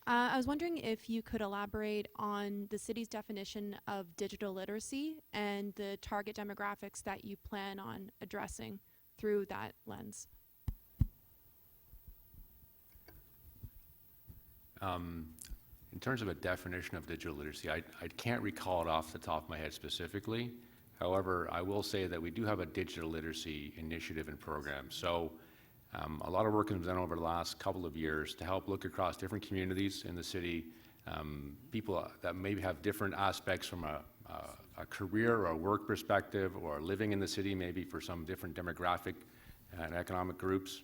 I was wondering if you could elaborate on the city's definition of digital literacy and the target demographics that you plan on addressing through that lens. In terms of a definition of digital literacy, I can't recall it off the top of my head specifically. However, I will say that we do have a digital literacy initiative and program. So a lot of work has been done over the last couple of years to help look across different communities in the city, people that maybe have different aspects from a career or a work perspective, or living in the city maybe for some different demographic and economic groups.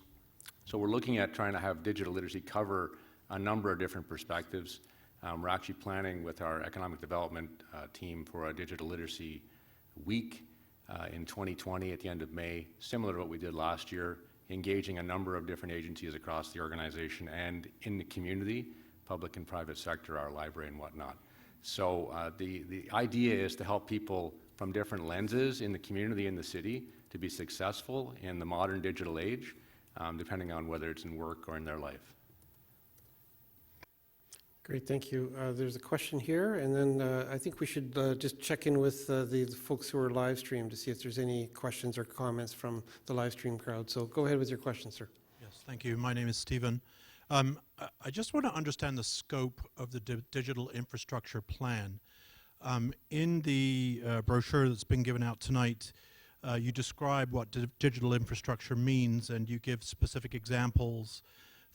So we're looking at trying to have digital literacy cover a number of different perspectives. We're actually planning with our economic development team for a digital literacy week in 2020 at the end of May, similar to what we did last year, engaging a number of different agencies across the organization and in the community, public and private sector, our library and whatnot. So the idea is to help people from different lenses in the community and the city to be successful in the modern digital age, depending on whether it's in work or in their life. Great, thank you. There's a question here, and then I think we should just check in with the folks who are live streamed to see if there's any questions or comments from the live stream crowd. So go ahead with your question, sir. Yes, thank you. My name is Stephen. I just want to understand the scope of the digital infrastructure plan. In the brochure that's been given out tonight, you describe what digital infrastructure means, and you give specific examples: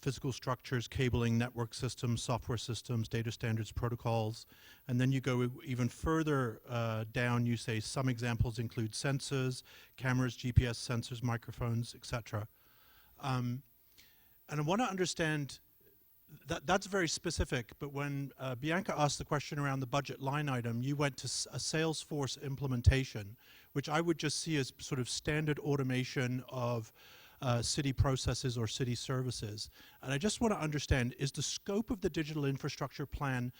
physical structures, cabling, network systems, software systems, data standards, protocols. And then you go even further down, you say some examples include sensors, cameras, GPS sensors, microphones, etc. And I want to understand, that's very specific, but when Bianca asked the question around the budget line item, you went to a Salesforce implementation, which I would just see as sort of standard automation of city processes or city services. And I just want to understand, is the scope of the digital infrastructure plan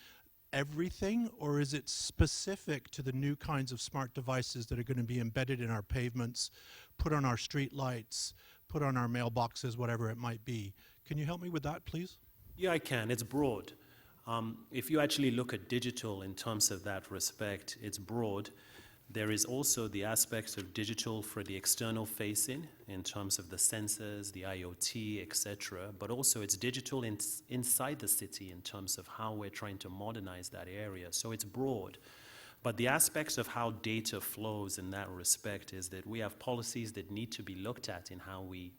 everything, or is it specific to the new kinds of smart devices that are going to be embedded in our pavements, put on our street lights, put on our mailboxes, whatever it might be? Can you help me with that, please? Yeah, I can. It's broad. If you actually look at digital in terms of that respect, it's broad. There is also the aspects of digital for the external facing in terms of the sensors, the IoT, etc. But also it's digital inside the city in terms of how we're trying to modernize that area. So it's broad. But the aspects of how data flows in that respect is that we have policies that need to be looked at in how we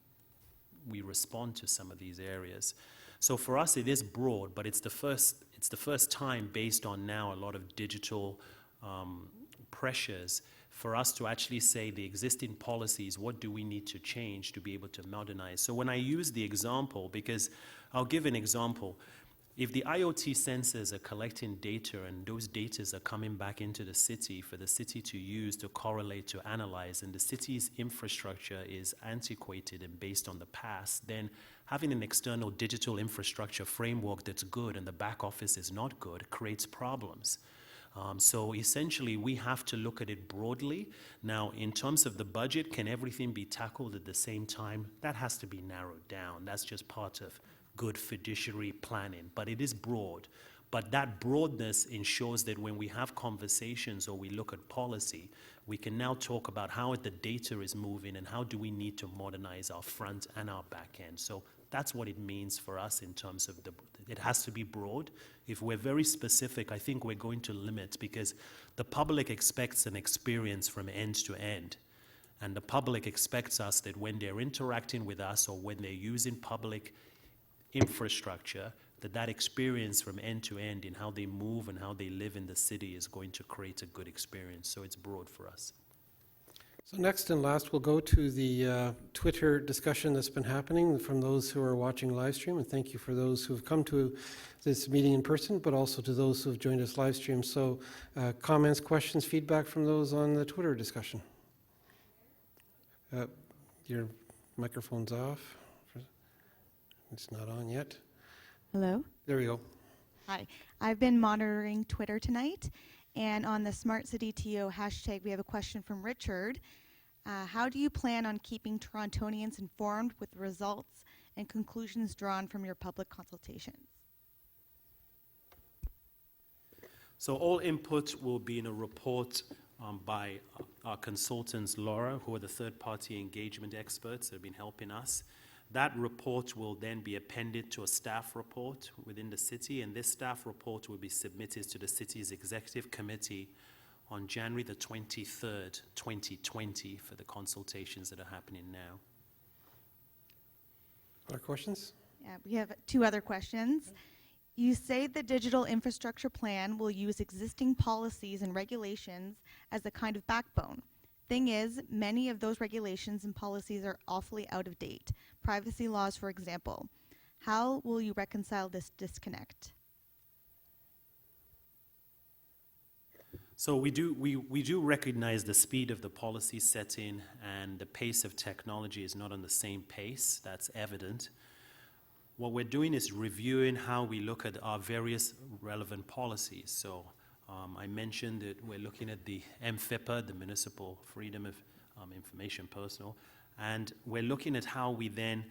respond to some of these areas. So for us, it is broad, but it's the first time, based on now a lot of digital pressures, for us to actually say the existing policies, what do we need to change to be able to modernize? So when I use the example, because I'll give an example. If the IoT sensors are collecting data and those data are coming back into the city for the city to use, to correlate, to analyze, and the city's infrastructure is antiquated and based on the past, then having an external digital infrastructure framework that's good and the back office is not good creates problems. So essentially, we have to look at it broadly. Now, in terms of the budget, can everything be tackled at the same time? That has to be narrowed down. That's just part of good fiduciary planning, but it is broad. But that broadness ensures that when we have conversations or we look at policy, we can now talk about how the data is moving and how do we need to modernize our front and our back end. So that's what it means for us in terms of it has to be broad. If we're very specific, I think we're going to limit, because the public expects an experience from end to end. And the public expects us that when they're interacting with us or when they're using public infrastructure, that experience from end to end in how they move and how they live in the city is going to create a good experience. So it's broad for us. So next and last, we'll go to the Twitter discussion that's been happening from those who are watching live stream. And thank you for those who have come to this meeting in person, but also to those who have joined us live stream. So comments, questions, feedback from those on the Twitter discussion. Your microphone's off. It's not on yet. Hello? There we go. Hi. I've been monitoring Twitter tonight, and on the Smart City TO hashtag, we have a question from Richard. How do you plan on keeping Torontonians informed with the results and conclusions drawn from your public consultations? So all input will be in a report by our consultants, Laura, who are the third-party engagement experts that have been helping us. That report will then be appended to a staff report within the city, and this staff report will be submitted to the city's executive committee on January the 23rd, 2020, for the consultations that are happening now. Other questions? Yeah, we have two other questions. You say the digital infrastructure plan will use existing policies and regulations as a kind of backbone. Thing is, many of those regulations and policies are awfully out of date. Privacy laws, for example. How will you reconcile this disconnect? So we do recognize the speed of the policy setting and the pace of technology is not on the same pace. That's evident. What we're doing is reviewing how we look at our various relevant policies. So I mentioned that we're looking at the MFIPA, the Municipal Freedom of Information Personal, and we're looking at how we then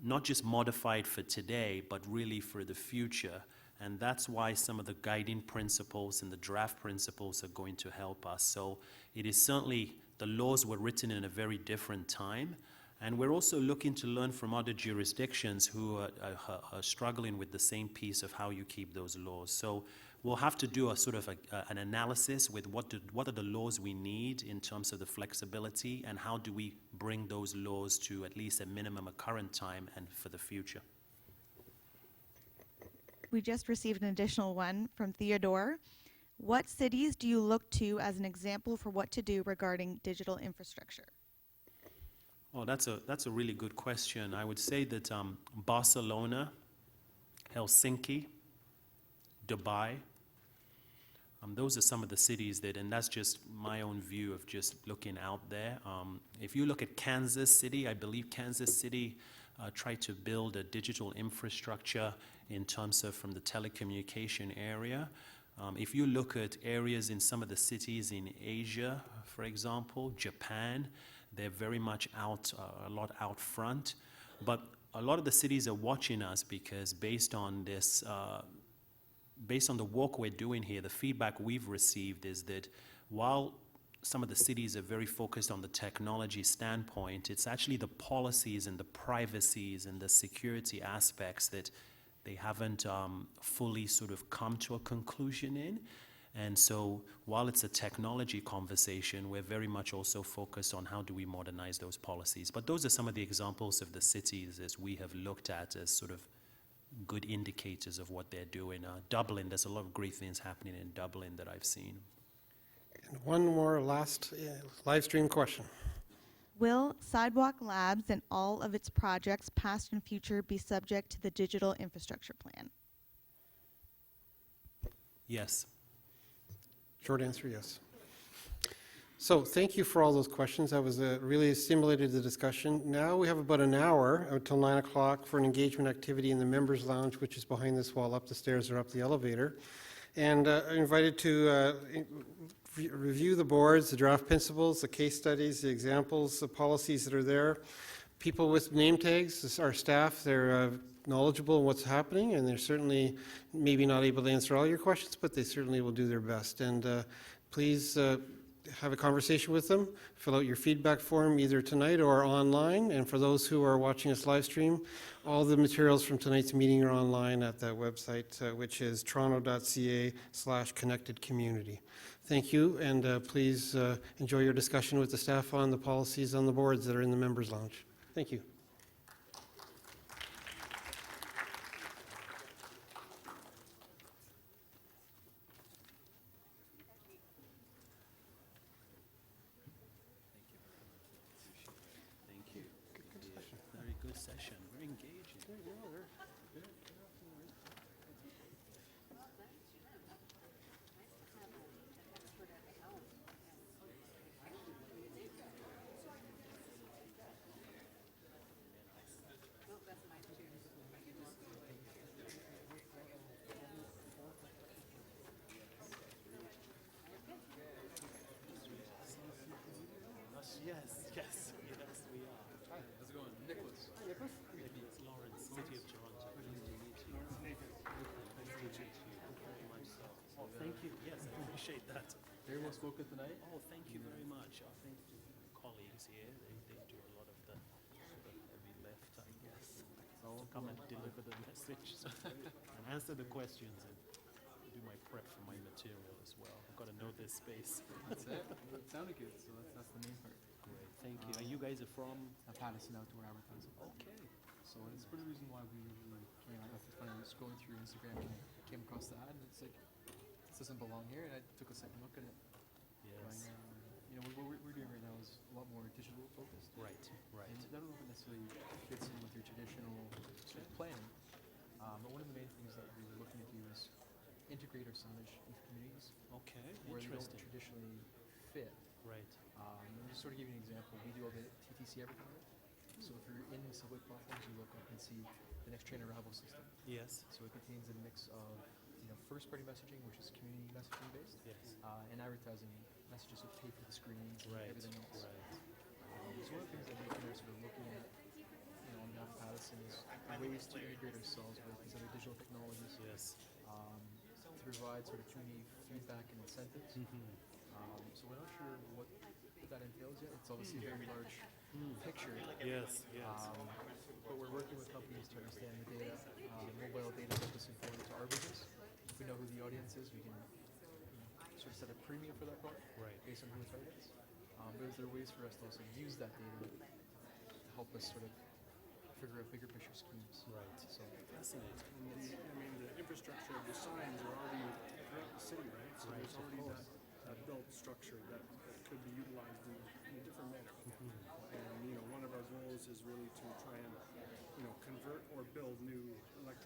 not just modify it for today, but really for the future. And that's why some of the guiding principles and the draft principles are going to help us. So it is certainly, the laws were written in a very different time. And we're also looking to learn from other jurisdictions who are struggling with the same piece of how you keep those laws. So we'll have to do a sort of an analysis with what are the laws we need in terms of the flexibility, and how do we bring those laws to at least a minimum a current time and for the future. We just received an additional one from Theodore. What cities do you look to as an example for what to do regarding digital infrastructure? Oh, that's a really good question. I would say that Barcelona, Helsinki, Dubai, those are some of the cities that, and that's just my own view of just looking out there. If you look at Kansas City, I believe Kansas City tried to build a digital infrastructure in terms of from the telecommunication area. If you look at areas in some of the cities in Asia, for example, Japan, they're very much a lot out front. But a lot of the cities are watching us because based on this, based on the work we're doing here, the feedback we've received is that while some of the cities are very focused on the technology standpoint. It's actually the policies and the privacies and the security aspects that they haven't fully sort of come to a conclusion in. And so while it's a technology conversation, we're very much also focused on how do we modernize those policies. But those are some of the examples of the cities as we have looked at as sort of good indicators of what they're doing. Dublin, there's a lot of great things happening in Dublin that I've seen. And one more last live stream question. Will Sidewalk Labs and all of its projects, past and future, be subject to the digital infrastructure plan? Yes. Short answer, yes. So thank you for all those questions. That was really stimulated the discussion. Now we have about an hour until 9 o'clock for an engagement activity in the members' lounge, which is behind this wall, up the stairs or up the elevator. And I'm invited to review the boards, the draft principles, the case studies, the examples, the policies that are there. People with name tags, our staff, they're knowledgeable in what's happening, and they're certainly maybe not able to answer all your questions, but they certainly will do their best. And please have a conversation with them. Fill out your feedback form either tonight or online. And for those who are watching us live stream, all the materials from tonight's meeting are online at that website, which is toronto.ca/connectedcommunity. Thank you, and please enjoy your discussion with the staff on the policies on the boards that are in the members' lounge. Thank you. Thank you. Good session. Very good session. Very engaging. Yes, we are. Hi, how's it going? Nicholas. Hi, Nicholas. Maybe it's Lawrence, City of Toronto. Nice to meet you. Very much so. Oh, thank you. Yes, I appreciate that. Very well spoken tonight. Oh, thank you very much. I think colleagues here, they do a lot of the sort of heavy lift, I guess. So I'll come and deliver the message and answer the questions and do my prep for my material as well. I've got to know this space. That's it. It sounded good, so that's the main part. Great, thank you. Are you guys are from? Patterson Outdoor Advertising. Okay. So it's part of the reason why we came out. It's funny, I was scrolling through Instagram and I came across the ad, and it's like, this doesn't belong here, and I took a second look at it. Yes. You know, what we're doing right now is a lot more digital focused. Right. And I don't know if it necessarily fits in with your traditional sort of planning, but one of the main things that we were looking to do is integrate our signage into communities. Okay, where they don't interesting. traditionally fit. Right. And just sort of give you an example, we do all the TTC everything. So if you're in the subway platforms, you look up and see the next train arrival system. Yes. So it contains a mix of first-party messaging, which is community messaging based, and advertising messages that pay for the screens and everything else. So one of the things that we are sort of looking at, on behalf of Patterson, is ways to integrate ourselves with these other digital technologies. Yes. To provide sort of community feedback and incentives. So we're not sure what that entails yet. It's obviously a very large picture. Yes. But we're working with companies to understand the data. Mobile data is obviously important to our business. If we know who the audience is, we can sort of set a premium for that product based on who it targets. But is there ways for us to also use that data to help us sort of figure out bigger picture schemes? Right. So fascinating. The infrastructure of the signs are already throughout the city, right? So there's already that built structure that could be utilized in a different manner. And one of our goals is really to try and convert or build new electronic